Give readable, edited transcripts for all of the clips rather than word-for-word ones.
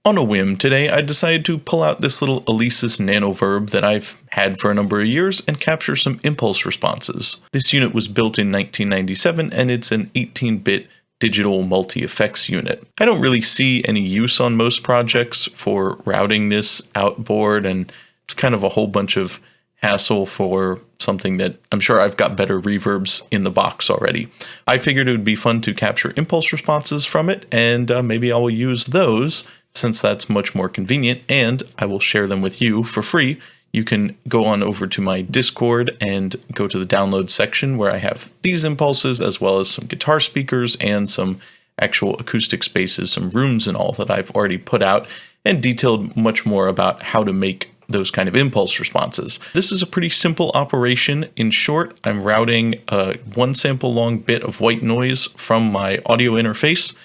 On a whim today, I decided to pull out this little Alesis Nanoverb that I've had for a number of years and capture some impulse responses. This unit was built in 1997 and it's an 18-bit digital multi-effects unit. I don't really see any use on most projects for routing this outboard, and it's kind of a whole bunch of hassle for something that I'm sure I've got better reverbs in the box already. I figured it would be fun to capture impulse responses from it, and maybe I will use those since that's much more convenient, and I will share them with you for free. You can go on over to my Discord and go to the download section where I have these impulses as well as some guitar speakers and some actual acoustic spaces, some rooms and all that I've already put out and detailed much more about how to make those kind of impulse responses. This is a pretty simple operation. In short, I'm routing a 1 sample long bit of white noise from my audio interface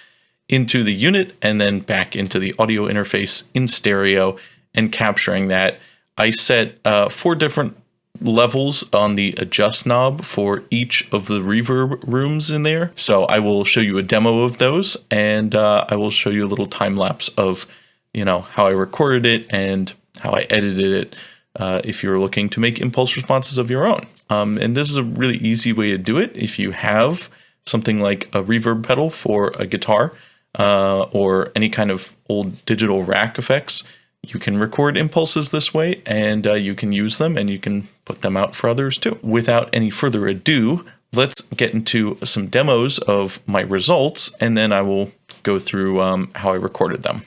into the unit and then back into the audio interface in stereo and capturing that. I set 4 different levels on the adjust knob for each of the reverb rooms in there. So I will show you a demo of those, and I will show you a little time lapse of, how I recorded it and how I edited it if you're looking to make impulse responses of your own. And this is a really easy way to do it. If you have something like a reverb pedal for a guitar or any kind of old digital rack effects, you can record impulses this way, and you can use them and you can put them out for others too. Without any further ado, let's get into some demos of my results, and then I will go through how I recorded them.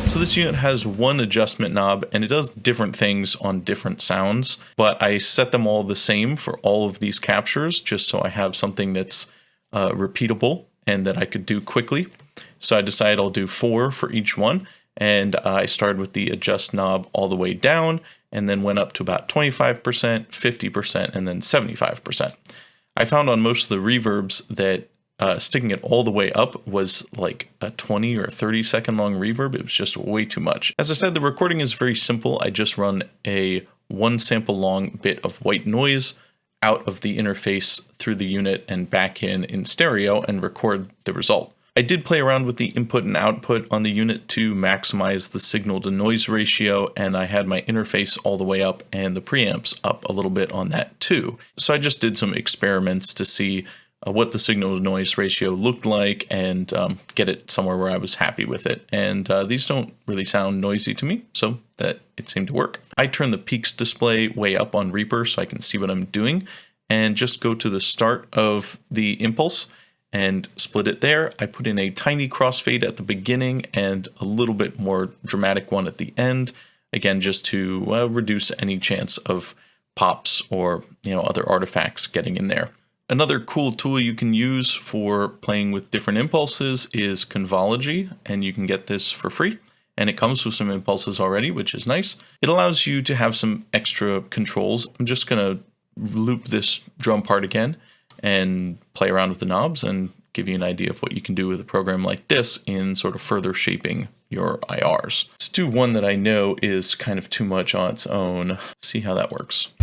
So this unit has one adjustment knob and it does different things on different sounds, but I set them all the same for all of these captures just so I have something that's repeatable and that I could do quickly. So I decided I'll do 4 for each one, and I started with the adjust knob all the way down and then went up to about 25%, 50%, and then 75%. I found on most of the reverbs that sticking it all the way up was like a 20 or 30 second long reverb. It was just way too much. As I said, the recording is very simple. I just run a 1 sample long bit of white noise out of the interface through the unit and back in stereo and record the result. I did play around with the input and output on the unit to maximize the signal to noise ratio, and I had my interface all the way up and the preamps up a little bit on that too. So I just did some experiments to see what the signal to noise ratio looked like and get it somewhere where I was happy with it. And these don't really sound noisy to me, so that it seemed to work. I turned the peaks display way up on Reaper so I can see what I'm doing, and just go to the start of the impulse and split it there. I put in a tiny crossfade at the beginning and a little bit more dramatic one at the end, again just to reduce any chance of pops or other artifacts getting in there. Another cool tool you can use for playing with different impulses is Convology, and you can get this for free. And it comes with some impulses already, which is nice. It allows you to have some extra controls. I'm just going to loop this drum part again and play around with the knobs and give you an idea of what you can do with a program like this in sort of further shaping your IRs. Let's do one that I know is kind of too much on its own. See how that works.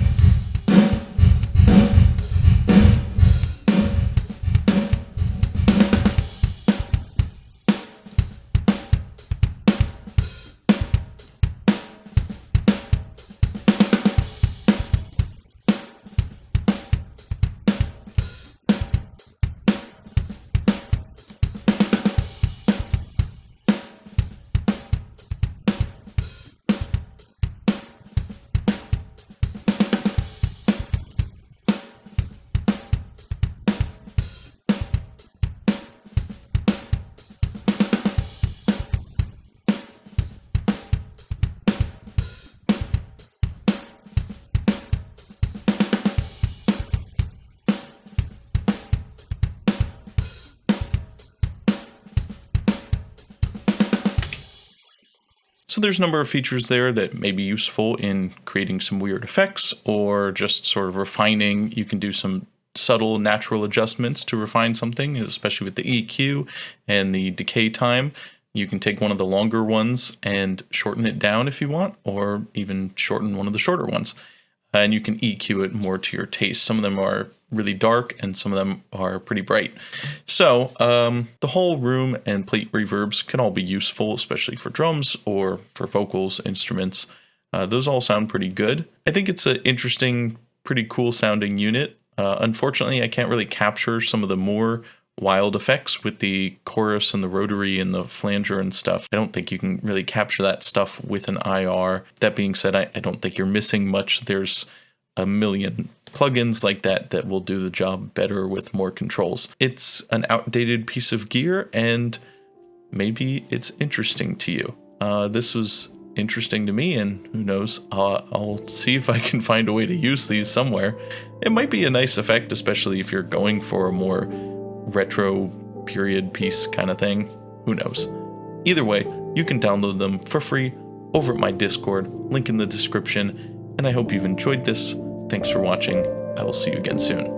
So there's a number of features there that may be useful in creating some weird effects or just sort of refining. You can do some subtle natural adjustments to refine something, especially with the EQ and the decay time. You can take one of the longer ones and shorten it down if you want, or even shorten one of the shorter ones. And you can EQ it more to your taste. Some of them are really dark and some of them are pretty bright. So the whole room and plate reverbs can all be useful, especially for drums or for vocals, instruments. Those all sound pretty good. I think it's an interesting, pretty cool sounding unit. Unfortunately, I can't really capture some of the more wild effects with the chorus and the rotary and the flanger and stuff. I don't think you can really capture that stuff with an IR. That being said, I don't think you're missing much. There's a million plugins like that that will do the job better with more controls. It's an outdated piece of gear and maybe it's interesting to you. This was interesting to me, and who knows, I'll see if I can find a way to use these somewhere. It might be a nice effect, especially if you're going for a more retro period piece kind of thing. Who knows? Either way, you can download them for free over at my Discord, link in the description, and I hope you've enjoyed this. Thanks for watching. I will see you again soon.